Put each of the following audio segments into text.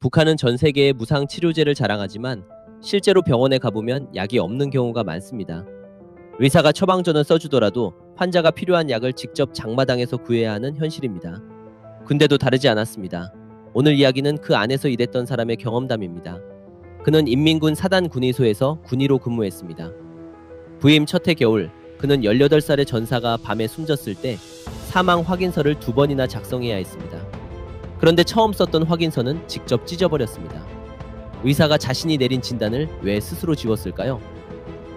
북한은 전 세계에 무상 치료제를 자랑하지만 실제로 병원에 가보면 약이 없는 경우가 많습니다. 의사가 처방전을 써주더라도 환자가 필요한 약을 직접 장마당에서 구해야 하는 현실입니다. 근데도 다르지 않았습니다. 오늘 이야기는 그 안에서 일했던 사람의 경험담입니다. 그는 인민군 사단 군의소에서 군의로 근무했습니다. 부임 첫 해 겨울, 그는 18살의 전사가 밤에 숨졌을 때 사망 확인서를 2번이나 작성해야 했습니다. 그런데 처음 썼던 확인서는 직접 찢어버렸습니다. 의사가 자신이 내린 진단을 왜 스스로 지웠을까요?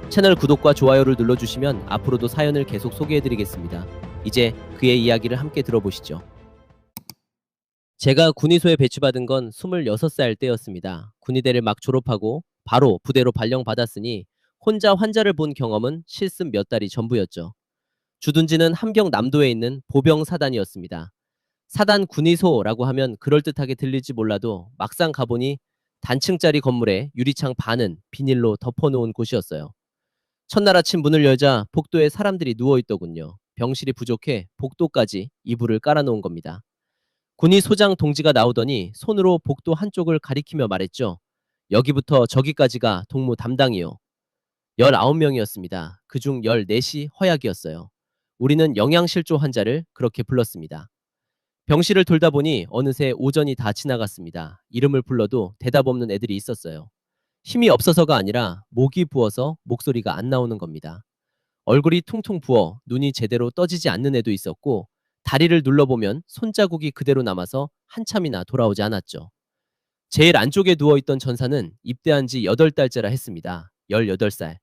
채널 구독과 좋아요를 눌러주시면 앞으로도 사연을 계속 소개해드리겠습니다. 이제 그의 이야기를 함께 들어보시죠. 제가 군의소에 배치받은 건 26살 때였습니다. 군의대를 막 졸업하고 바로 부대로 발령받았으니 혼자 환자를 본 경험은 실습 몇 달이 전부였죠. 주둔지는 함경 남도에 있는 보병사단이었습니다. 사단 군의소라고 하면 그럴듯하게 들릴지 몰라도 막상 가보니 단층짜리 건물에 유리창 반은 비닐로 덮어놓은 곳이었어요. 첫날 아침 문을 열자 복도에 사람들이 누워있더군요. 병실이 부족해 복도까지 이불을 깔아놓은 겁니다. 군의소장 동지가 나오더니 손으로 복도 한쪽을 가리키며 말했죠. 여기부터 저기까지가 동무 담당이요. 19명이었습니다. 그중 14시 허약이었어요. 우리는 영양실조 환자를 그렇게 불렀습니다. 병실을 돌다 보니 어느새 오전이 다 지나갔습니다. 이름을 불러도 대답 없는 애들이 있었어요. 힘이 없어서가 아니라 목이 부어서 목소리가 안 나오는 겁니다. 얼굴이 퉁퉁 부어 눈이 제대로 떠지지 않는 애도 있었고 다리를 눌러보면 손자국이 그대로 남아서 한참이나 돌아오지 않았죠. 제일 안쪽에 누워있던 전사는 입대한 지 8달째라 했습니다. 18살.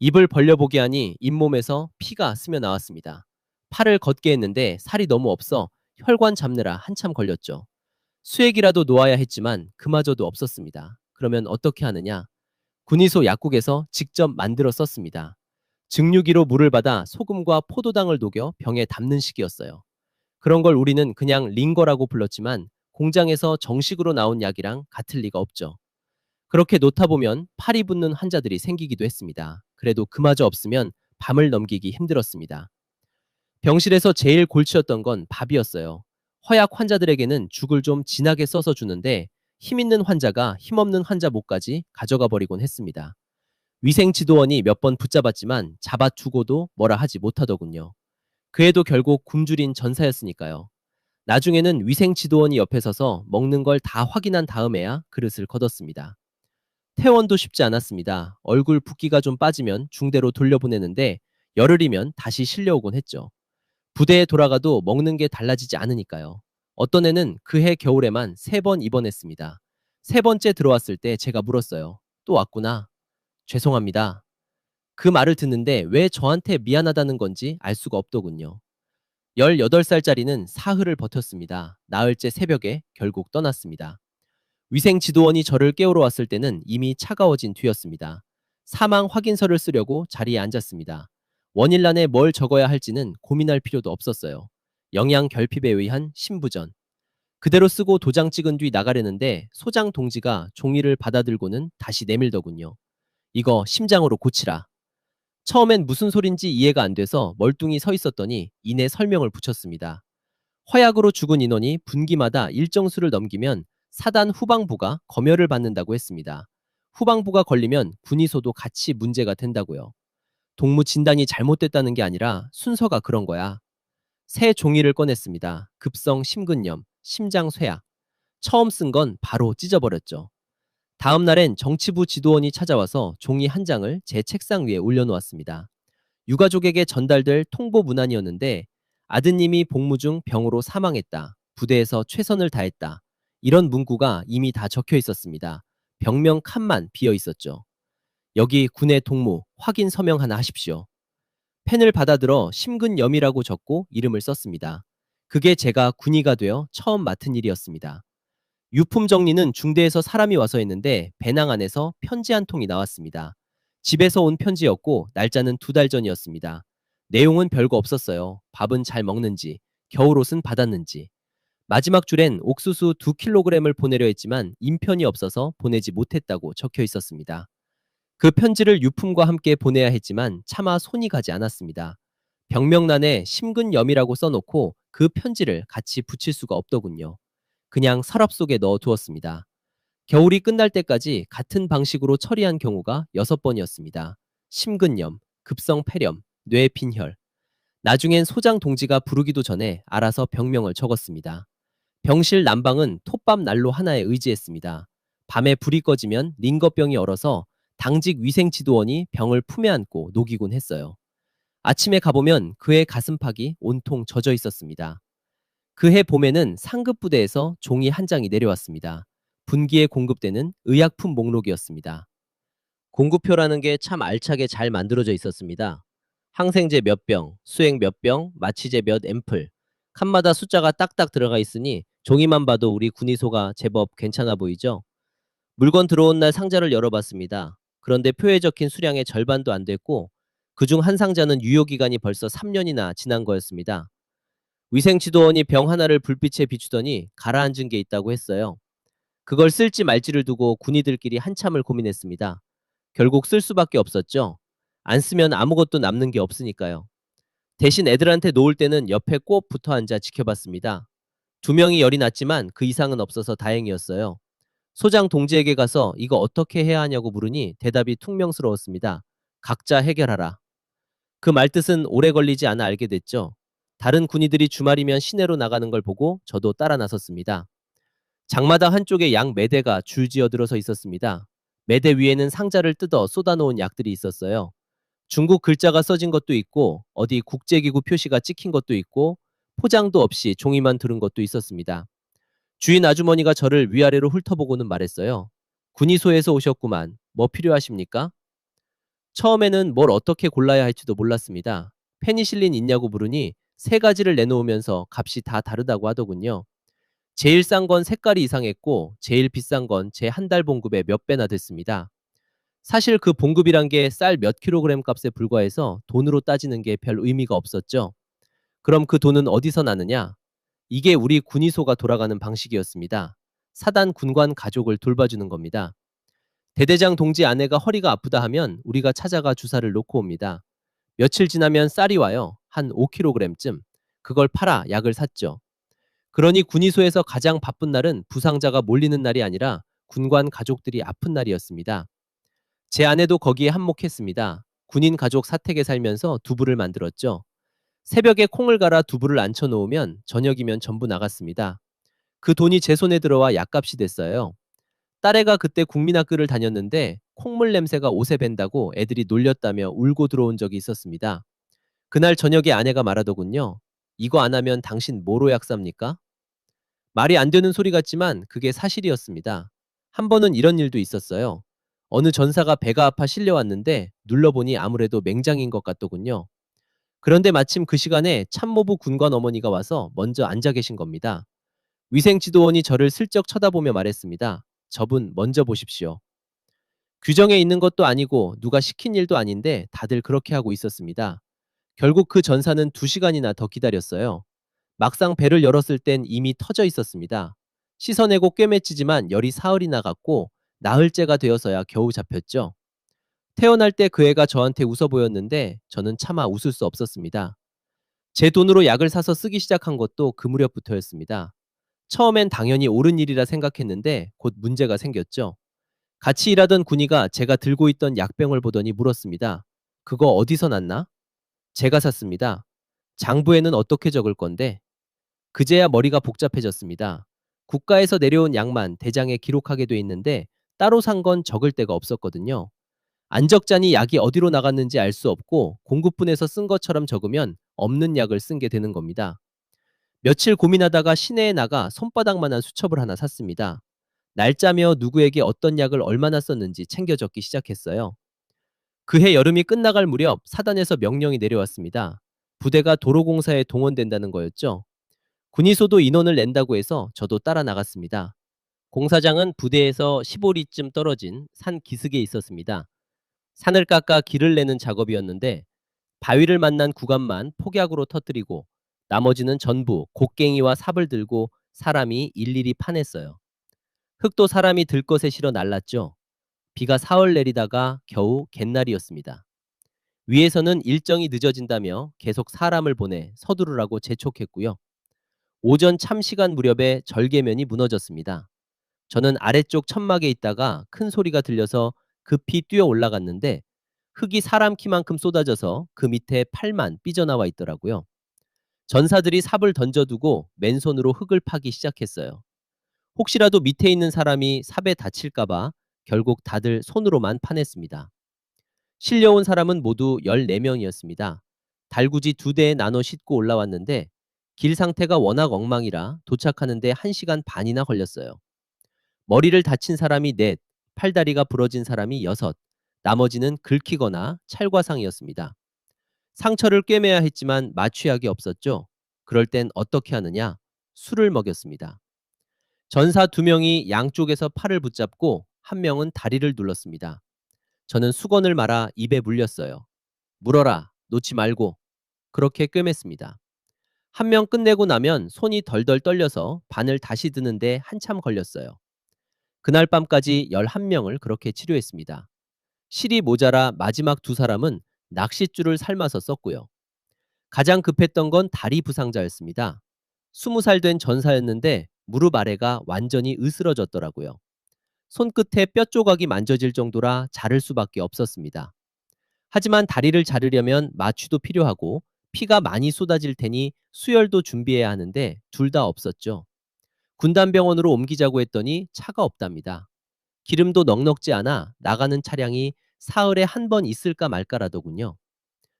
입을 벌려보게 하니 잇몸에서 피가 스며 나왔습니다. 팔을 걷게 했는데 살이 너무 없어 혈관 잡느라 한참 걸렸죠. 수액이라도 놓아야 했지만 그마저도 없었습니다. 그러면 어떻게 하느냐? 군의소 약국에서 직접 만들어 썼습니다. 증류기로 물을 받아 소금과 포도당을 녹여 병에 담는 식이었어요. 그런 걸 우리는 그냥 링거라고 불렀지만 공장에서 정식으로 나온 약이랑 같을 리가 없죠. 그렇게 놓다 보면 팔이 붓는 환자들이 생기기도 했습니다. 그래도 그마저 없으면 밤을 넘기기 힘들었습니다. 병실에서 제일 골치였던 건 밥이었어요. 허약 환자들에게는 죽을 좀 진하게 써서 주는데 힘 있는 환자가 힘없는 환자 목까지 가져가 버리곤 했습니다. 위생지도원이 몇 번 붙잡았지만 잡아주고도 뭐라 하지 못하더군요. 그 애도 결국 굶주린 전사였으니까요. 나중에는 위생지도원이 옆에 서서 먹는 걸 다 확인한 다음에야 그릇을 걷었습니다. 퇴원도 쉽지 않았습니다. 얼굴 붓기가 좀 빠지면 중대로 돌려보내는데 열흘이면 다시 실려오곤 했죠. 부대에 돌아가도 먹는 게 달라지지 않으니까요. 어떤 애는 그해 겨울에만 3번 입원했습니다. 세 번째 들어왔을 때 제가 물었어요. 또 왔구나. 죄송합니다. 그 말을 듣는데 왜 저한테 미안하다는 건지 알 수가 없더군요. 18살짜리는 사흘을 버텼습니다. 나흘째 새벽에 결국 떠났습니다. 위생지도원이 저를 깨우러 왔을 때는 이미 차가워진 뒤였습니다. 사망 확인서를 쓰려고 자리에 앉았습니다. 원일란에 뭘 적어야 할지는 고민할 필요도 없었어요. 영양 결핍에 의한 심부전. 그대로 쓰고 도장 찍은 뒤 나가려는데 소장 동지가 종이를 받아들고는 다시 내밀더군요. 이거 심장으로 고치라. 처음엔 무슨 소린지 이해가 안 돼서 멀뚱히 서 있었더니 이내 설명을 붙였습니다. 허약으로 죽은 인원이 분기마다 일정 수를 넘기면 사단 후방부가 검열을 받는다고 했습니다. 후방부가 걸리면 군의소도 같이 문제가 된다고요. 동무 진단이 잘못됐다는 게 아니라 순서가 그런 거야. 새 종이를 꺼냈습니다. 급성 심근염, 심장 쇠약. 처음 쓴 건 바로 찢어버렸죠. 다음 날엔 정치부 지도원이 찾아와서 종이 한 장을 제 책상 위에 올려놓았습니다. 유가족에게 전달될 통보 문안이었는데 아드님이 복무 중 병으로 사망했다. 부대에서 최선을 다했다. 이런 문구가 이미 다 적혀 있었습니다. 병명 칸만 비어 있었죠. 여기 군의 동무 확인 서명 하나 하십시오. 펜을 받아들어 심근염이라고 적고 이름을 썼습니다. 그게 제가 군의가 되어 처음 맡은 일이었습니다. 유품 정리는 중대에서 사람이 와서 했는데 배낭 안에서 편지 한 통이 나왔습니다. 집에서 온 편지였고 날짜는 2달 전이었습니다. 내용은 별거 없었어요. 밥은 잘 먹는지, 겨울옷은 받았는지. 마지막 줄엔 옥수수 2kg을 보내려 했지만 인편이 없어서 보내지 못했다고 적혀 있었습니다. 그 편지를 유품과 함께 보내야 했지만 차마 손이 가지 않았습니다. 병명란에 심근염이라고 써놓고 그 편지를 같이 붙일 수가 없더군요. 그냥 서랍 속에 넣어 두었습니다. 겨울이 끝날 때까지 같은 방식으로 처리한 경우가 6번이었습니다. 심근염, 급성 폐렴, 뇌빈혈. 나중엔 소장 동지가 부르기도 전에 알아서 병명을 적었습니다. 병실 난방은 톱밥 난로 하나에 의지했습니다. 밤에 불이 꺼지면 링거병이 얼어서 당직 위생지도원이 병을 품에 안고 녹이곤 했어요. 아침에 가보면 그의 가슴팍이 온통 젖어 있었습니다. 그해 봄에는 상급 부대에서 종이 한 장이 내려왔습니다. 분기에 공급되는 의약품 목록이었습니다. 공급표라는 게 참 알차게 잘 만들어져 있었습니다. 항생제 몇 병, 수액 몇 병, 마취제 몇 앰플. 칸마다 숫자가 딱딱 들어가 있으니 종이만 봐도 우리 군의소가 제법 괜찮아 보이죠? 물건 들어온 날 상자를 열어봤습니다. 그런데 표에 적힌 수량의 절반도 안 됐고 그중 한 상자는 유효기간이 벌써 3년이나 지난 거였습니다. 위생지도원이 병 하나를 불빛에 비추더니 가라앉은 게 있다고 했어요. 그걸 쓸지 말지를 두고 군의들끼리 한참을 고민했습니다. 결국 쓸 수밖에 없었죠. 안 쓰면 아무것도 남는 게 없으니까요. 대신 애들한테 놓을 때는 옆에 꼭 붙어 앉아 지켜봤습니다. 2명이 열이 났지만 그 이상은 없어서 다행이었어요. 소장 동지에게 가서 이거 어떻게 해야 하냐고 물으니 대답이 퉁명스러웠습니다. 각자 해결하라. 그 말뜻은 오래 걸리지 않아 알게 됐죠. 다른 군의들이 주말이면 시내로 나가는 걸 보고 저도 따라 나섰습니다. 장마당 한쪽에 양 매대가 줄지어 들어서 있었습니다. 매대 위에는 상자를 뜯어 쏟아놓은 약들이 있었어요. 중국 글자가 써진 것도 있고 어디 국제기구 표시가 찍힌 것도 있고 포장도 없이 종이만 들은 것도 있었습니다. 주인 아주머니가 저를 위아래로 훑어보고는 말했어요. 군의소에서 오셨구만. 뭐 필요하십니까? 처음에는 뭘 어떻게 골라야 할지도 몰랐습니다. 페니실린 있냐고 물으니 3가지를 내놓으면서 값이 다 다르다고 하더군요. 제일 싼 건 색깔이 이상했고 제일 비싼 건 제 한 달 봉급의 몇 배나 됐습니다. 사실 그 봉급이란 게 쌀 몇 킬로그램 값에 불과해서 돈으로 따지는 게 별 의미가 없었죠. 그럼 그 돈은 어디서 나느냐? 이게 우리 군의소가 돌아가는 방식이었습니다. 사단 군관 가족을 돌봐주는 겁니다. 대대장 동지 아내가 허리가 아프다 하면 우리가 찾아가 주사를 놓고 옵니다. 며칠 지나면 쌀이 와요. 한 5kg쯤. 그걸 팔아 약을 샀죠. 그러니 군의소에서 가장 바쁜 날은 부상자가 몰리는 날이 아니라 군관 가족들이 아픈 날이었습니다. 제 아내도 거기에 한몫했습니다. 군인 가족 사택에 살면서 두부를 만들었죠. 새벽에 콩을 갈아 두부를 앉혀 놓으면 저녁이면 전부 나갔습니다. 그 돈이 제 손에 들어와 약값이 됐어요. 딸애가 그때 국민학교를 다녔는데 콩물 냄새가 옷에 밴다고 애들이 놀렸다며 울고 들어온 적이 있었습니다. 그날 저녁에 아내가 말하더군요. 이거 안 하면 당신 뭐로 약 삽니까? 말이 안 되는 소리 같지만 그게 사실이었습니다. 한 번은 이런 일도 있었어요. 어느 전사가 배가 아파 실려왔는데 눌러보니 아무래도 맹장인 것 같더군요. 그런데 마침 그 시간에 참모부 군관 어머니가 와서 먼저 앉아 계신 겁니다. 위생지도원이 저를 슬쩍 쳐다보며 말했습니다. 저분 먼저 보십시오. 규정에 있는 것도 아니고 누가 시킨 일도 아닌데 다들 그렇게 하고 있었습니다. 결국 그 전사는 2시간이나 더 기다렸어요. 막상 배를 열었을 땐 이미 터져 있었습니다. 씻어내고 꿰매치지만 열이 사흘이나 갔고 나흘째가 되어서야 겨우 잡혔죠. 태어날 때 그 애가 저한테 웃어 보였는데 저는 차마 웃을 수 없었습니다. 제 돈으로 약을 사서 쓰기 시작한 것도 그 무렵부터였습니다. 처음엔 당연히 옳은 일이라 생각했는데 곧 문제가 생겼죠. 같이 일하던 군의가 제가 들고 있던 약병을 보더니 물었습니다. 그거 어디서 났나? 제가 샀습니다. 장부에는 어떻게 적을 건데? 그제야 머리가 복잡해졌습니다. 국가에서 내려온 약만 대장에 기록하게 돼 있는데 따로 산 건 적을 데가 없었거든요. 안 적자니 약이 어디로 나갔는지 알 수 없고 공급분에서 쓴 것처럼 적으면 없는 약을 쓴 게 되는 겁니다. 며칠 고민하다가 시내에 나가 손바닥만한 수첩을 하나 샀습니다. 날짜며 누구에게 어떤 약을 얼마나 썼는지 챙겨 적기 시작했어요. 그해 여름이 끝나갈 무렵 사단에서 명령이 내려왔습니다. 부대가 도로공사에 동원된다는 거였죠. 군의소도 인원을 낸다고 해서 저도 따라 나갔습니다. 공사장은 부대에서 15리쯤 떨어진 산 기슭에 있었습니다. 산을 깎아 길을 내는 작업이었는데 바위를 만난 구간만 폭약으로 터뜨리고 나머지는 전부 곡괭이와 삽을 들고 사람이 일일이 파냈어요. 흙도 사람이 들 것에 실어 날랐죠. 비가 사흘 내리다가 겨우 갯날이었습니다. 위에서는 일정이 늦어진다며 계속 사람을 보내 서두르라고 재촉했고요. 오전 참 시간 무렵에 절개면이 무너졌습니다. 저는 아래쪽 천막에 있다가 큰 소리가 들려서 급히 뛰어 올라갔는데 흙이 사람 키만큼 쏟아져서 그 밑에 팔만 삐져나와 있더라고요. 전사들이 삽을 던져두고 맨손으로 흙을 파기 시작했어요. 혹시라도 밑에 있는 사람이 삽에 다칠까봐 결국 다들 손으로만 파냈습니다. 실려온 사람은 모두 14명이었습니다. 달구지 2대에 나눠 싣고 올라왔는데 길 상태가 워낙 엉망이라 도착하는데 1시간 반이나 걸렸어요. 머리를 다친 사람이 넷, 팔다리가 부러진 사람이 여섯, 나머지는 긁히거나 찰과상이었습니다. 상처를 꿰매야 했지만 마취약이 없었죠. 그럴 땐 어떻게 하느냐? 술을 먹였습니다. 전사 2명이 양쪽에서 팔을 붙잡고 1명은 다리를 눌렀습니다. 저는 수건을 말아 입에 물렸어요. 물어라, 놓지 말고. 그렇게 꿰맸습니다. 1명 끝내고 나면 손이 덜덜 떨려서 바늘 다시 드는데 한참 걸렸어요. 그날 밤까지 11명을 그렇게 치료했습니다. 실이 모자라 마지막 2사람은 낚싯줄을 삶아서 썼고요. 가장 급했던 건 다리 부상자였습니다. 20살 된 전사였는데 무릎 아래가 완전히 으스러졌더라고요. 손끝에 뼈 조각이 만져질 정도라 자를 수밖에 없었습니다. 하지만 다리를 자르려면 마취도 필요하고 피가 많이 쏟아질 테니 수혈도 준비해야 하는데 둘 다 없었죠. 군단병원으로 옮기자고 했더니 차가 없답니다. 기름도 넉넉지 않아 나가는 차량이 사흘에 한 번 있을까 말까라더군요.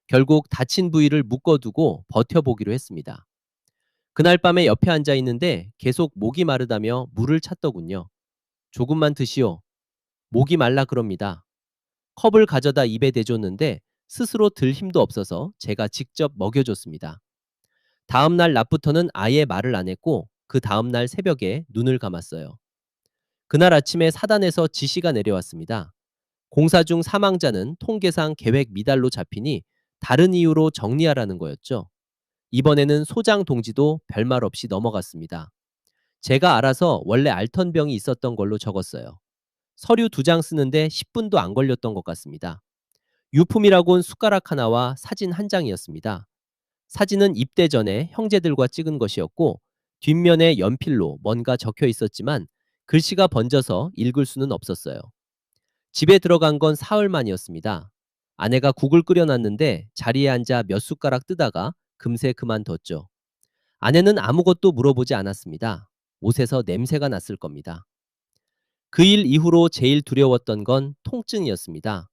결국 다친 부위를 묶어두고 버텨보기로 했습니다. 그날 밤에 옆에 앉아 있는데 계속 목이 마르다며 물을 찾더군요. 조금만 드시오. 목이 말라 그럽니다. 컵을 가져다 입에 대줬는데 스스로 들 힘도 없어서 제가 직접 먹여줬습니다. 다음 날 낮부터는 아예 말을 안 했고 그 다음 날 새벽에 눈을 감았어요. 그날 아침에 사단에서 지시가 내려왔습니다. 공사 중 사망자는 통계상 계획 미달로 잡히니 다른 이유로 정리하라는 거였죠. 이번에는 소장 동지도 별말 없이 넘어갔습니다. 제가 알아서 원래 앓던 병이 있었던 걸로 적었어요. 서류 2장 쓰는데 10분도 안 걸렸던 것 같습니다. 유품이라곤 숟가락 하나와 사진 한 장이었습니다. 사진은 입대 전에 형제들과 찍은 것이었고 뒷면에 연필로 뭔가 적혀 있었지만 글씨가 번져서 읽을 수는 없었어요. 집에 들어간 건 사흘 만이었습니다. 아내가 국을 끓여놨는데 자리에 앉아 몇 숟가락 뜨다가 금세 그만뒀죠. 아내는 아무것도 물어보지 않았습니다. 옷에서 냄새가 났을 겁니다. 그 일 이후로 제일 두려웠던 건 통증이었습니다.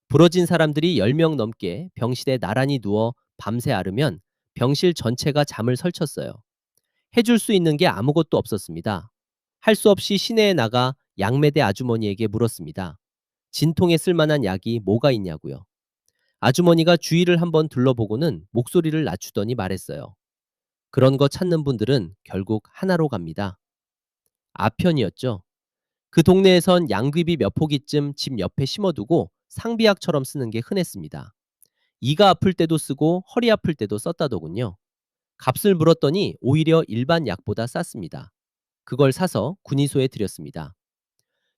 부러진 사람들이 10명 넘게 병실에 나란히 누워 밤새 앓으면 병실 전체가 잠을 설쳤어요. 해줄 수 있는 게 아무것도 없었습니다. 할 수 없이 시내에 나가 양매대 아주머니에게 물었습니다. 진통에 쓸만한 약이 뭐가 있냐고요. 아주머니가 주위를 한번 둘러보고는 목소리를 낮추더니 말했어요. 그런 거 찾는 분들은 결국 하나로 갑니다. 아편이었죠. 그 동네에선 양귀비 몇 포기쯤 집 옆에 심어두고 상비약처럼 쓰는 게 흔했습니다. 이가 아플 때도 쓰고 허리 아플 때도 썼다더군요. 값을 물었더니 오히려 일반 약보다 쌌습니다. 그걸 사서 군의소에 드렸습니다.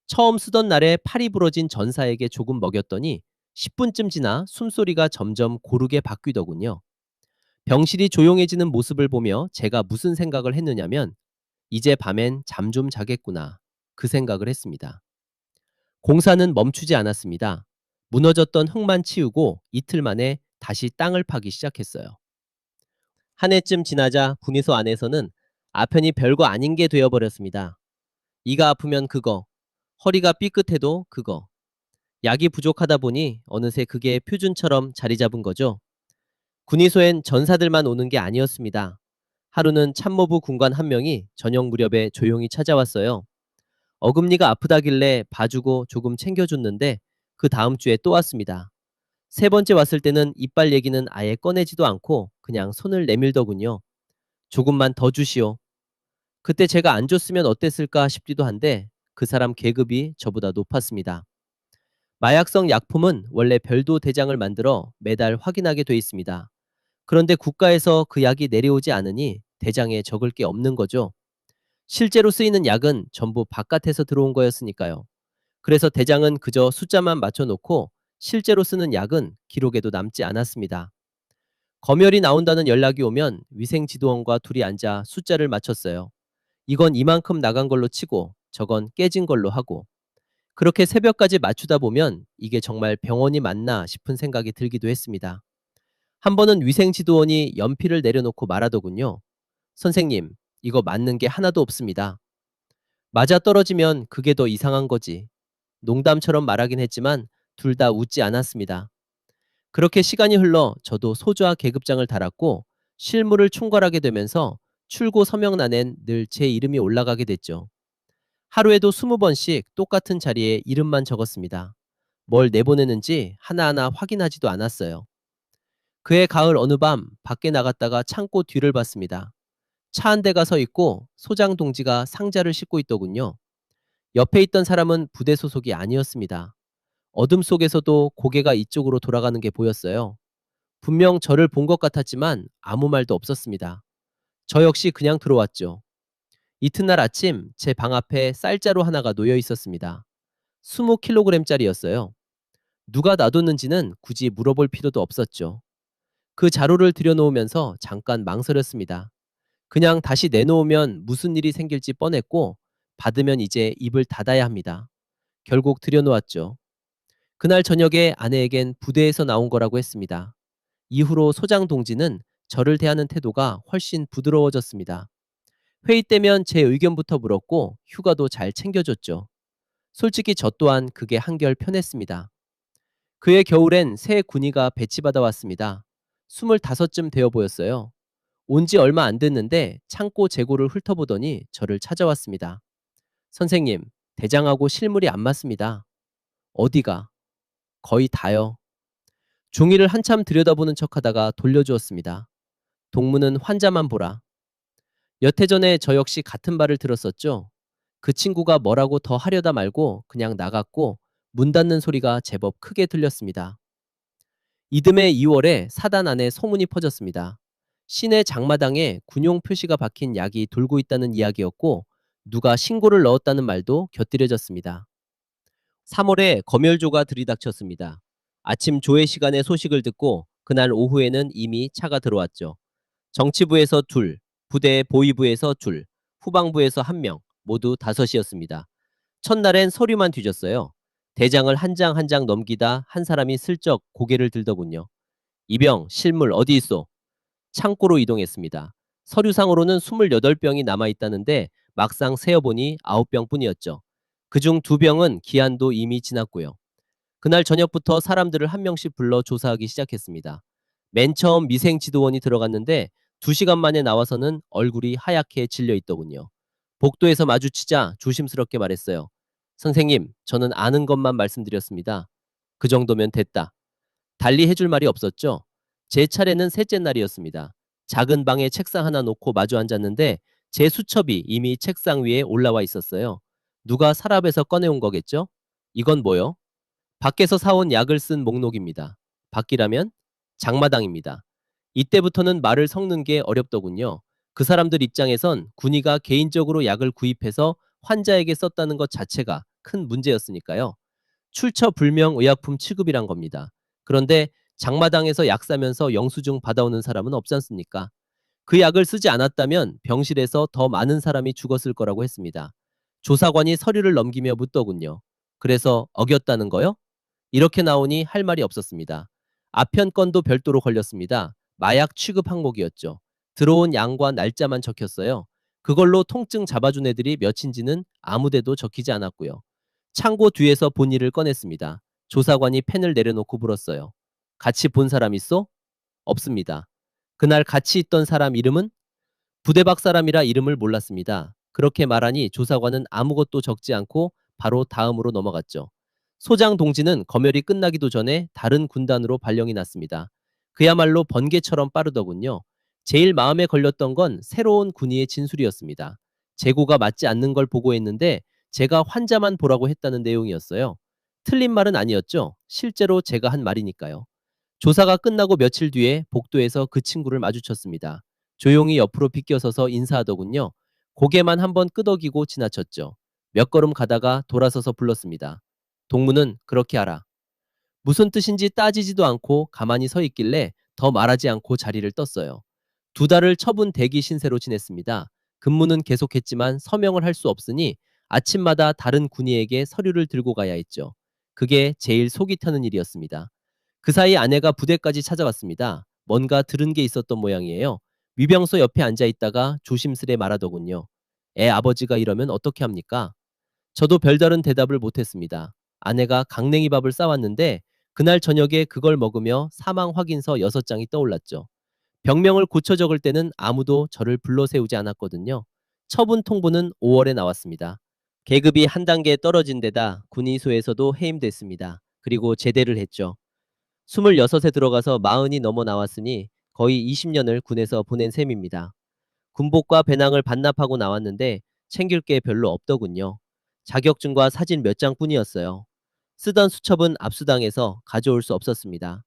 처음 쓰던 날에 팔이 부러진 전사에게 조금 먹였더니 10분쯤 지나 숨소리가 점점 고르게 바뀌더군요. 병실이 조용해지는 모습을 보며 제가 무슨 생각을 했느냐면 이제 밤엔 잠 좀 자겠구나. 그 생각을 했습니다. 공사는 멈추지 않았습니다. 무너졌던 흙만 치우고 이틀 만에 다시 땅을 파기 시작했어요. 한 해쯤 지나자 군의소 안에서는 아편이 별거 아닌 게 되어버렸습니다. 이가 아프면 그거, 허리가 삐끗해도 그거. 약이 부족하다 보니 어느새 그게 표준처럼 자리 잡은 거죠. 군의소엔 전사들만 오는 게 아니었습니다. 하루는 참모부 군관 1명이 저녁 무렵에 조용히 찾아왔어요. 어금니가 아프다길래 봐주고 조금 챙겨줬는데 그 다음 주에 또 왔습니다. 세 번째 왔을 때는 이빨 얘기는 아예 꺼내지도 않고 그냥 손을 내밀더군요. 조금만 더 주시오. 그때 제가 안 줬으면 어땠을까 싶기도 한데 그 사람 계급이 저보다 높았습니다. 마약성 약품은 원래 별도 대장을 만들어 매달 확인하게 돼 있습니다. 그런데 국가에서 그 약이 내려오지 않으니 대장에 적을 게 없는 거죠. 실제로 쓰이는 약은 전부 바깥에서 들어온 거였으니까요. 그래서 대장은 그저 숫자만 맞춰놓고 실제로 쓰는 약은 기록에도 남지 않았습니다. 검열이 나온다는 연락이 오면 위생지도원과 둘이 앉아 숫자를 맞췄어요. 이건 이만큼 나간 걸로 치고 저건 깨진 걸로 하고. 그렇게 새벽까지 맞추다 보면 이게 정말 병원이 맞나 싶은 생각이 들기도 했습니다. 한 번은 위생지도원이 연필을 내려놓고 말하더군요. 선생님, 이거 맞는 게 하나도 없습니다. 맞아 떨어지면 그게 더 이상한 거지. 농담처럼 말하긴 했지만 둘 다 웃지 않았습니다. 그렇게 시간이 흘러 저도 소주와 계급장을 달았고 실무를 총괄하게 되면서 출고 서명란엔 늘 제 이름이 올라가게 됐죠. 하루에도 20번씩 똑같은 자리에 이름만 적었습니다. 뭘 내보내는지 하나하나 확인하지도 않았어요. 그해 가을 어느 밤 밖에 나갔다가 창고 뒤를 봤습니다. 차 한 대가 서 있고 소장 동지가 상자를 싣고 있더군요. 옆에 있던 사람은 부대 소속이 아니었습니다. 어둠 속에서도 고개가 이쪽으로 돌아가는 게 보였어요. 분명 저를 본 것 같았지만 아무 말도 없었습니다. 저 역시 그냥 들어왔죠. 이튿날 아침 제 방 앞에 쌀자루 하나가 놓여 있었습니다. 20kg짜리였어요. 누가 놔뒀는지는 굳이 물어볼 필요도 없었죠. 그 자루를 들여놓으면서 잠깐 망설였습니다. 그냥 다시 내놓으면 무슨 일이 생길지 뻔했고 받으면 이제 입을 닫아야 합니다. 결국 들여놓았죠. 그날 저녁에 아내에겐 부대에서 나온 거라고 했습니다. 이후로 소장 동지는 저를 대하는 태도가 훨씬 부드러워졌습니다. 회의 때면 제 의견부터 물었고 휴가도 잘 챙겨줬죠. 솔직히 저 또한 그게 한결 편했습니다. 그해 겨울엔 새 군의가 배치받아 왔습니다. 25쯤 되어 보였어요. 온 지 얼마 안 됐는데 창고 재고를 훑어보더니 저를 찾아왔습니다. 선생님, 대장하고 실물이 안 맞습니다. 어디가? 거의 다요. 종이를 한참 들여다보는 척하다가 돌려주었습니다. 동무는 환자만 보라. 몇 해 전에 저 역시 같은 말을 들었었죠. 그 친구가 뭐라고 더 하려다 말고 그냥 나갔고 문 닫는 소리가 제법 크게 들렸습니다. 이듬해 2월에 사단 안에 소문이 퍼졌습니다. 시내 장마당에 군용 표시가 박힌 약이 돌고 있다는 이야기였고 누가 신고를 넣었다는 말도 곁들여졌습니다. 3월에 검열조가 들이닥쳤습니다. 아침 조회 시간에 소식을 듣고 그날 오후에는 이미 차가 들어왔죠. 정치부에서 둘, 부대 보위부에서 둘, 후방부에서 한 명, 모두 5이었습니다. 첫날엔 서류만 뒤졌어요. 대장을 한 장 한 장 넘기다 한 사람이 슬쩍 고개를 들더군요. 이병, 실물 어디 있어? 창고로 이동했습니다. 서류상으로는 28병이 남아있다는데 막상 세어보니 9병뿐이었죠. 그중 2병은 기한도 이미 지났고요. 그날 저녁부터 사람들을 한 명씩 불러 조사하기 시작했습니다. 맨 처음 미생지도원이 들어갔는데 2시간 만에 나와서는 얼굴이 하얗게 질려 있더군요. 복도에서 마주치자 조심스럽게 말했어요. 선생님, 저는 아는 것만 말씀드렸습니다. 그 정도면 됐다. 달리 해줄 말이 없었죠. 제 차례는 셋째 날이었습니다. 작은 방에 책상 하나 놓고 마주 앉았는데 제 수첩이 이미 책상 위에 올라와 있었어요. 누가 서랍에서 꺼내온 거겠죠? 이건 뭐요? 밖에서 사온 약을 쓴 목록입니다. 밖이라면 장마당입니다. 이때부터는 말을 섞는 게 어렵더군요. 그 사람들 입장에선 군의가 개인적으로 약을 구입해서 환자에게 썼다는 것 자체가 큰 문제였으니까요. 출처불명 의약품 취급이란 겁니다. 그런데 장마당에서 약 사면서 영수증 받아오는 사람은 없지 않습니까? 그 약을 쓰지 않았다면 병실에서 더 많은 사람이 죽었을 거라고 했습니다. 조사관이 서류를 넘기며 묻더군요. 그래서 어겼다는 거요? 이렇게 나오니 할 말이 없었습니다. 아편 건도 별도로 걸렸습니다. 마약 취급 항목이었죠. 들어온 양과 날짜만 적혔어요. 그걸로 통증 잡아준 애들이 몇인지는 아무데도 적히지 않았고요. 창고 뒤에서 본일을 꺼냈습니다. 조사관이 펜을 내려놓고 물었어요. 같이 본 사람 있어? 없습니다. 그날 같이 있던 사람 이름은? 부대박 사람이라 이름을 몰랐습니다. 그렇게 말하니 조사관은 아무것도 적지 않고 바로 다음으로 넘어갔죠. 소장 동지는 검열이 끝나기도 전에 다른 군단으로 발령이 났습니다. 그야말로 번개처럼 빠르더군요. 제일 마음에 걸렸던 건 새로운 군의의 진술이었습니다. 재고가 맞지 않는 걸 보고했는데 제가 환자만 보라고 했다는 내용이었어요. 틀린 말은 아니었죠. 실제로 제가 한 말이니까요. 조사가 끝나고 며칠 뒤에 복도에서 그 친구를 마주쳤습니다. 조용히 옆으로 비껴서서 인사하더군요. 고개만 한번 끄덕이고 지나쳤죠. 몇 걸음 가다가 돌아서서 불렀습니다. 동무는 그렇게 하라. 무슨 뜻인지 따지지도 않고 가만히 서 있길래 더 말하지 않고 자리를 떴어요. 2달을 처분 대기 신세로 지냈습니다. 근무는 계속했지만 서명을 할 수 없으니 아침마다 다른 군의에게 서류를 들고 가야 했죠. 그게 제일 속이 타는 일이었습니다. 그 사이 아내가 부대까지 찾아왔습니다. 뭔가 들은 게 있었던 모양이에요. 위병소 옆에 앉아 있다가 조심스레 말하더군요. 애 아버지가 이러면 어떻게 합니까? 저도 별다른 대답을 못했습니다. 아내가 강냉이 밥을 싸왔는데 그날 저녁에 그걸 먹으며 사망 확인서 6장이 떠올랐죠. 병명을 고쳐 적을 때는 아무도 저를 불러 세우지 않았거든요. 처분 통보는 5월에 나왔습니다. 계급이 한 단계 떨어진 데다 군의소에서도 해임됐습니다. 그리고 제대를 했죠. 26에 들어가서 40이 넘어 나왔으니 거의 20년을 군에서 보낸 셈입니다. 군복과 배낭을 반납하고 나왔는데 챙길 게 별로 없더군요. 자격증과 사진 몇 장뿐이었어요. 쓰던 수첩은 압수당해서 가져올 수 없었습니다.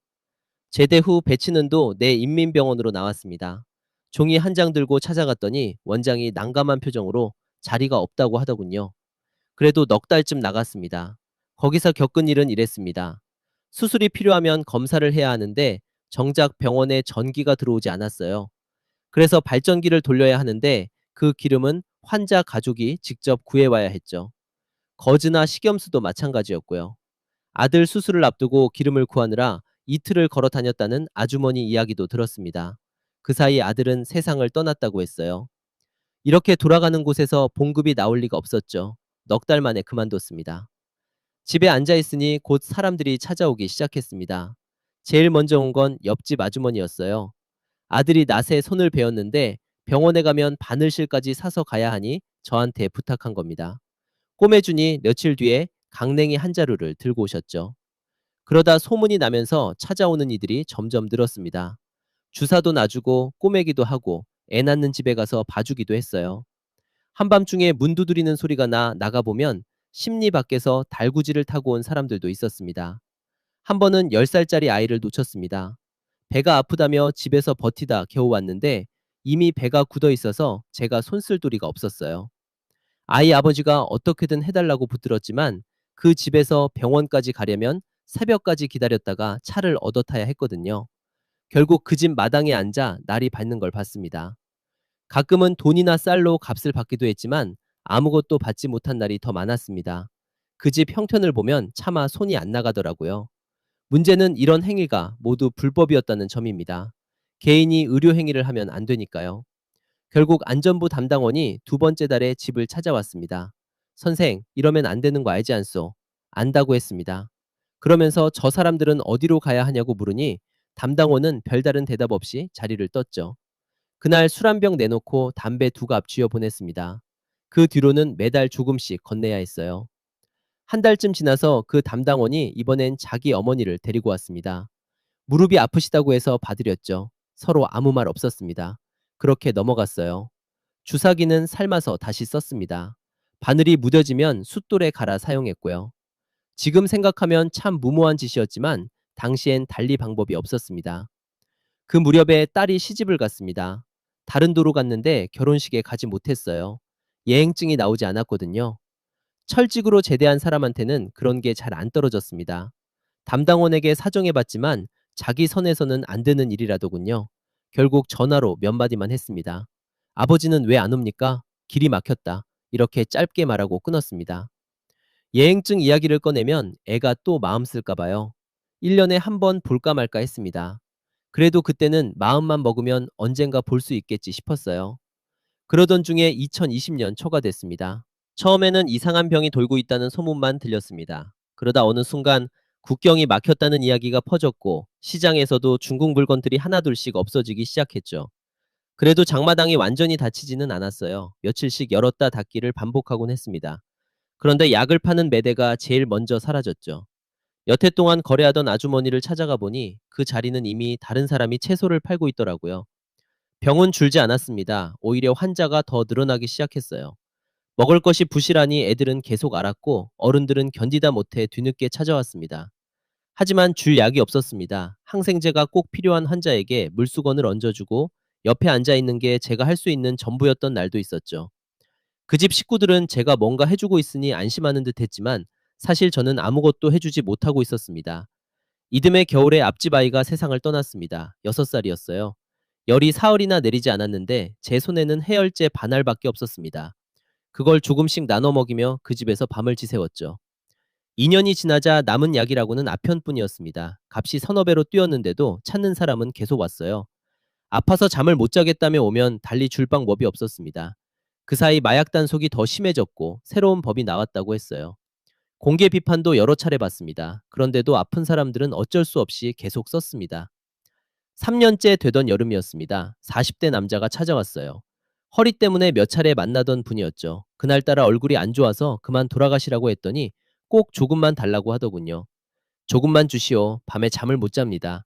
제대 후 배치는도 내 인민병원으로 나왔습니다. 종이 한 장 들고 찾아갔더니 원장이 난감한 표정으로 자리가 없다고 하더군요. 그래도 넉 달쯤 나갔습니다. 거기서 겪은 일은 이랬습니다. 수술이 필요하면 검사를 해야 하는데 정작 병원에 전기가 들어오지 않았어요. 그래서 발전기를 돌려야 하는데 그 기름은 환자 가족이 직접 구해와야 했죠. 거즈나 식염수도 마찬가지였고요. 아들 수술을 앞두고 기름을 구하느라 이틀을 걸어 다녔다는 아주머니 이야기도 들었습니다. 그 사이 아들은 세상을 떠났다고 했어요. 이렇게 돌아가는 곳에서 봉급이 나올 리가 없었죠. 넉 달 만에 그만뒀습니다. 집에 앉아 있으니 곧 사람들이 찾아오기 시작했습니다. 제일 먼저 온 건 옆집 아주머니였어요. 아들이 낫에 손을 베었는데 병원에 가면 바늘실까지 사서 가야 하니 저한테 부탁한 겁니다. 꼬매주니 며칠 뒤에 강냉이 한 자루를 들고 오셨죠. 그러다 소문이 나면서 찾아오는 이들이 점점 늘었습니다. 주사도 놔주고 꼬매기도 하고 애 낳는 집에 가서 봐주기도 했어요. 한밤중에 문 두드리는 소리가 나가보면 심리 밖에서 달구지를 타고 온 사람들도 있었습니다. 한 번은 10살짜리 아이를 놓쳤습니다. 배가 아프다며 집에서 버티다 겨우 왔는데 이미 배가 굳어 있어서 제가 손쓸 도리가 없었어요. 아이 아버지가 어떻게든 해달라고 붙들었지만 그 집에서 병원까지 가려면 새벽까지 기다렸다가 차를 얻어 타야 했거든요. 결국 그 집 마당에 앉아 날이 밝는 걸 봤습니다. 가끔은 돈이나 쌀로 값을 받기도 했지만 아무것도 받지 못한 날이 더 많았습니다. 그 집 형편을 보면 차마 손이 안 나가더라고요. 문제는 이런 행위가 모두 불법이었다는 점입니다. 개인이 의료 행위를 하면 안 되니까요. 결국 안전부 담당원이 두 번째 달에 집을 찾아왔습니다. 선생, 이러면 안 되는 거 알지 않소? 안다고 했습니다. 그러면서 저 사람들은 어디로 가야 하냐고 물으니 담당원은 별다른 대답 없이 자리를 떴죠. 그날 술 한 병 내놓고 담배 2갑 쥐어 보냈습니다. 그 뒤로는 매달 조금씩 건네야 했어요. 한 달쯤 지나서 그 담당원이 이번엔 자기 어머니를 데리고 왔습니다. 무릎이 아프시다고 해서 봐드렸죠. 서로 아무 말 없었습니다. 그렇게 넘어갔어요. 주사기는 삶아서 다시 썼습니다. 바늘이 무뎌지면 숫돌에 갈아 사용했고요. 지금 생각하면 참 무모한 짓이었지만 당시엔 달리 방법이 없었습니다. 그 무렵에 딸이 시집을 갔습니다. 다른 도로 갔는데 결혼식에 가지 못했어요. 예행증이 나오지 않았거든요. 철직으로 제대한 사람한테는 그런 게 잘 안 떨어졌습니다. 담당원에게 사정해봤지만 자기 선에서는 안 되는 일이라더군요. 결국 전화로 몇 마디만 했습니다. 아버지는 왜 안 옵니까? 길이 막혔다. 이렇게 짧게 말하고 끊었습니다. 예행증 이야기를 꺼내면 애가 또 마음 쓸까 봐요. 1년에 한 번 볼까 말까 했습니다. 그래도 그때는 마음만 먹으면 언젠가 볼 수 있겠지 싶었어요. 그러던 중에 2020년 초가 됐습니다. 처음에는 이상한 병이 돌고 있다는 소문만 들렸습니다. 그러다 어느 순간 국경이 막혔다는 이야기가 퍼졌고 시장에서도 중국 물건들이 하나둘씩 없어지기 시작했죠. 그래도 장마당이 완전히 닫히지는 않았어요. 며칠씩 열었다 닫기를 반복하곤 했습니다. 그런데 약을 파는 매대가 제일 먼저 사라졌죠. 여태 동안 거래하던 아주머니를 찾아가 보니 그 자리는 이미 다른 사람이 채소를 팔고 있더라고요. 병은 줄지 않았습니다. 오히려 환자가 더 늘어나기 시작했어요. 먹을 것이 부실하니 애들은 계속 앓았고 어른들은 견디다 못해 뒤늦게 찾아왔습니다. 하지만 줄 약이 없었습니다. 항생제가 꼭 필요한 환자에게 물수건을 얹어주고 옆에 앉아 있는 게 제가 할 수 있는 전부였던 날도 있었죠. 그 집 식구들은 제가 뭔가 해주고 있으니 안심하는 듯 했지만 사실 저는 아무것도 해주지 못하고 있었습니다. 이듬해 겨울에 앞집 아이가 세상을 떠났습니다. 6살이었어요. 열이 사흘이나 내리지 않았는데 제 손에는 해열제 반알밖에 없었습니다. 그걸 조금씩 나눠 먹이며 그 집에서 밤을 지새웠죠. 2년이 지나자 남은 약이라고는 아편뿐이었습니다. 값이 서너 배로 뛰었는데도 찾는 사람은 계속 왔어요. 아파서 잠을 못 자겠다며 오면 달리 줄 방법이 없었습니다. 그 사이 마약 단속이 더 심해졌고 새로운 법이 나왔다고 했어요. 공개 비판도 여러 차례 받습니다. 그런데도 아픈 사람들은 어쩔 수 없이 계속 썼습니다. 3년째 되던 여름이었습니다. 40대 남자가 찾아왔어요. 허리 때문에 몇 차례 만나던 분이었죠. 그날따라 얼굴이 안 좋아서 그만 돌아가시라고 했더니 꼭 조금만 달라고 하더군요. 조금만 주시오. 밤에 잠을 못 잡니다.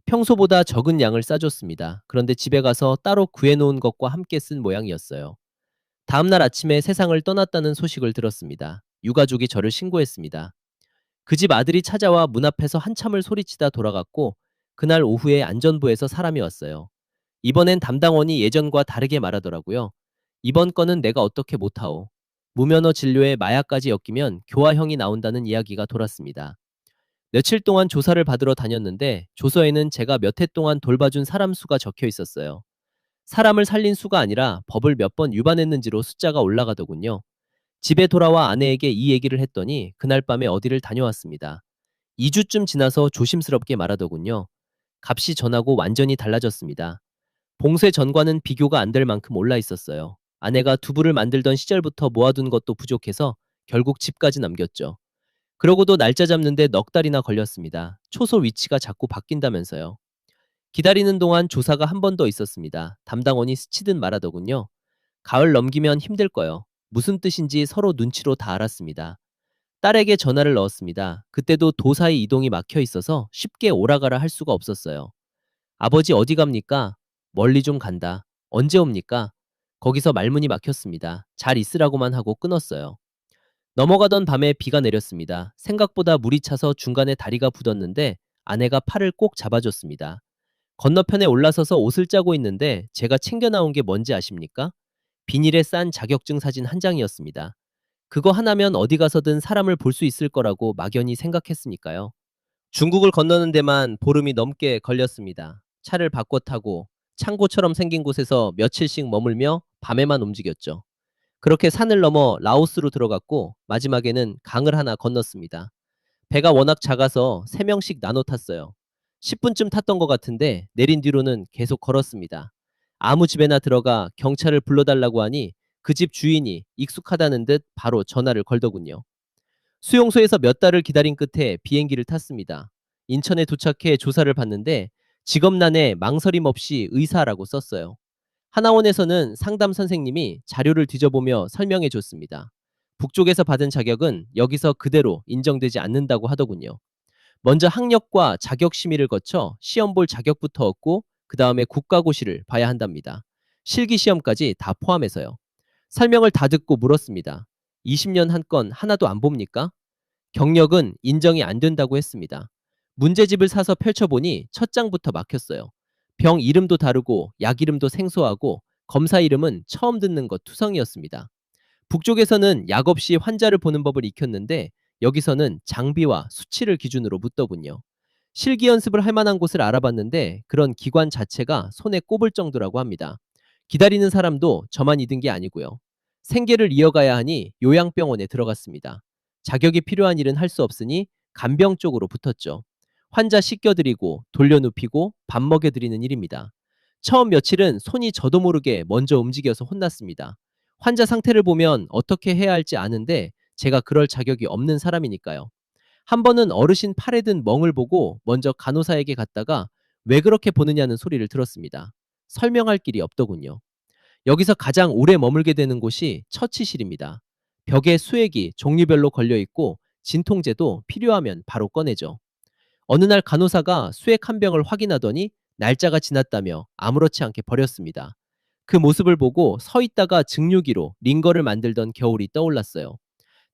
평소보다 적은 양을 싸줬습니다. 그런데 집에 가서 따로 구해놓은 것과 함께 쓴 모양이었어요. 다음날 아침에 세상을 떠났다는 소식을 들었습니다. 유가족이 저를 신고했습니다. 그 집 아들이 찾아와 문 앞에서 한참을 소리치다 돌아갔고 그날 오후에 안전부에서 사람이 왔어요. 이번엔 담당원이 예전과 다르게 말하더라고요. 이번 건은 내가 어떻게 못하오. 무면허 진료에 마약까지 엮이면 교화형이 나온다는 이야기가 돌았습니다. 며칠 동안 조사를 받으러 다녔는데 조서에는 제가 몇 해 동안 돌봐준 사람 수가 적혀 있었어요. 사람을 살린 수가 아니라 법을 몇 번 위반했는지로 숫자가 올라가더군요. 집에 돌아와 아내에게 이 얘기를 했더니 그날 밤에 어디를 다녀왔습니다. 2주쯤 지나서 조심스럽게 말하더군요. 값이 전하고 완전히 달라졌습니다. 봉쇄 전과는 비교가 안 될 만큼 올라 있었어요. 아내가 두부를 만들던 시절부터 모아둔 것도 부족해서 결국 집까지 남겼죠. 그러고도 날짜 잡는데 넉 달이나 걸렸습니다. 초소 위치가 자꾸 바뀐다면서요. 기다리는 동안 조사가 한 번 더 있었습니다. 담당원이 스치듯 말하더군요. 가을 넘기면 힘들 거요. 무슨 뜻인지 서로 눈치로 다 알았습니다. 딸에게 전화를 넣었습니다. 그때도 도사의 이동이 막혀 있어서 쉽게 오라가라 할 수가 없었어요. 아버지 어디 갑니까? 멀리 좀 간다. 언제 옵니까? 거기서 말문이 막혔습니다. 잘 있으라고만 하고 끊었어요. 넘어가던 밤에 비가 내렸습니다. 생각보다 물이 차서 중간에 다리가 굳었는데 아내가 팔을 꼭 잡아줬습니다. 건너편에 올라서서 옷을 짜고 있는데 제가 챙겨 나온 게 뭔지 아십니까? 비닐에 싼 자격증 사진 한 장이었습니다. 그거 하나면 어디 가서든 사람을 볼 수 있을 거라고 막연히 생각했으니까요. 중국을 건너는 데만 보름이 넘게 걸렸습니다. 차를 바꿔 타고 창고처럼 생긴 곳에서 며칠씩 머물며 밤에만 움직였죠. 그렇게 산을 넘어 라오스로 들어갔고 마지막에는 강을 하나 건넜습니다. 배가 워낙 작아서 3명씩 나눠 탔어요. 10분쯤 탔던 것 같은데 내린 뒤로는 계속 걸었습니다. 아무 집에나 들어가 경찰을 불러달라고 하니 그 집 주인이 익숙하다는 듯 바로 전화를 걸더군요. 수용소에서 몇 달을 기다린 끝에 비행기를 탔습니다. 인천에 도착해 조사를 받는데 직업란에 망설임 없이 의사라고 썼어요. 하나원에서는 상담 선생님이 자료를 뒤져보며 설명해 줬습니다. 북쪽에서 받은 자격은 여기서 그대로 인정되지 않는다고 하더군요. 먼저 학력과 자격 심의를 거쳐 시험 볼 자격부터 얻고 그 다음에 국가고시를 봐야 한답니다. 실기 시험까지 다 포함해서요. 설명을 다 듣고 물었습니다. 20년 한 건 하나도 안 봅니까? 경력은 인정이 안 된다고 했습니다. 문제집을 사서 펼쳐보니 첫 장부터 막혔어요. 병 이름도 다르고 약 이름도 생소하고 검사 이름은 처음 듣는 것 투성이었습니다. 북쪽에서는 약 없이 환자를 보는 법을 익혔는데 여기서는 장비와 수치를 기준으로 묻더군요. 실기 연습을 할 만한 곳을 알아봤는데 그런 기관 자체가 손에 꼽을 정도라고 합니다. 기다리는 사람도 저만 잊은 게 아니고요. 생계를 이어가야 하니 요양병원에 들어갔습니다. 자격이 필요한 일은 할 수 없으니 간병 쪽으로 붙었죠. 환자 씻겨드리고 돌려눕히고 밥 먹여드리는 일입니다. 처음 며칠은 손이 저도 모르게 먼저 움직여서 혼났습니다. 환자 상태를 보면 어떻게 해야 할지 아는데 제가 그럴 자격이 없는 사람이니까요. 한 번은 어르신 팔에 든 멍을 보고 먼저 간호사에게 갔다가 왜 그렇게 보느냐는 소리를 들었습니다. 설명할 길이 없더군요. 여기서 가장 오래 머물게 되는 곳이 처치실입니다. 벽에 수액이 종류별로 걸려 있고 진통제도 필요하면 바로 꺼내죠. 어느 날 간호사가 수액 한 병을 확인하더니 날짜가 지났다며 아무렇지 않게 버렸습니다. 그 모습을 보고 서 있다가 증류기로 링거를 만들던 겨울이 떠올랐어요.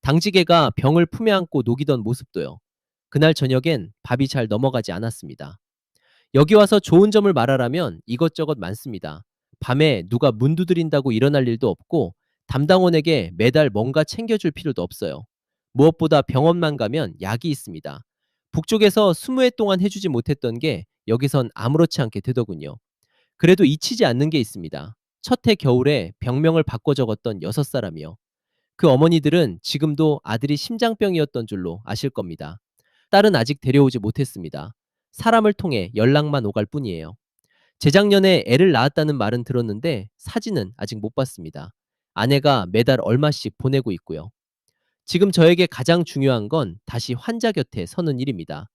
당지개가 병을 품에 안고 녹이던 모습도요. 그날 저녁엔 밥이 잘 넘어가지 않았습니다. 여기 와서 좋은 점을 말하라면 이것저것 많습니다. 밤에 누가 문 두드린다고 일어날 일도 없고 담당원에게 매달 뭔가 챙겨줄 필요도 없어요. 무엇보다 병원만 가면 약이 있습니다. 북쪽에서 20해 동안 해주지 못했던 게 여기선 아무렇지 않게 되더군요. 그래도 잊히지 않는 게 있습니다. 첫 해 겨울에 병명을 바꿔 적었던 6사람이요. 그 어머니들은 지금도 아들이 심장병이었던 줄로 아실 겁니다. 딸은 아직 데려오지 못했습니다. 사람을 통해 연락만 오갈 뿐이에요. 재작년에 애를 낳았다는 말은 들었는데 사진은 아직 못 봤습니다. 아내가 매달 얼마씩 보내고 있고요. 지금 저에게 가장 중요한 건 다시 환자 곁에 서는 일입니다.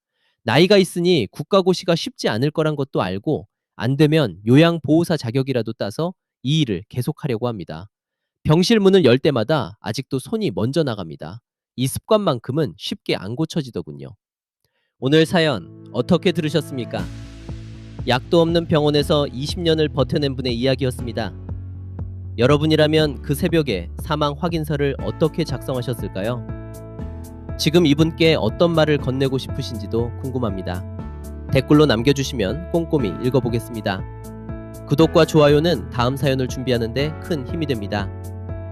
나이가 있으니 국가고시가 쉽지 않을 거란 것도 알고 안 되면 요양보호사 자격이라도 따서 이 일을 계속하려고 합니다. 병실 문을 열 때마다 아직도 손이 먼저 나갑니다. 이 습관만큼은 쉽게 안 고쳐지더군요. 오늘 사연 어떻게 들으셨습니까? 약도 없는 병원에서 20년을 버텨낸 분의 이야기였습니다. 여러분이라면 그 새벽에 사망 확인서를 어떻게 작성하셨을까요? 지금 이분께 어떤 말을 건네고 싶으신지도 궁금합니다. 댓글로 남겨주시면 꼼꼼히 읽어보겠습니다. 구독과 좋아요는 다음 사연을 준비하는 데 큰 힘이 됩니다.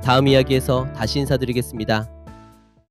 다음 이야기에서 다시 인사드리겠습니다.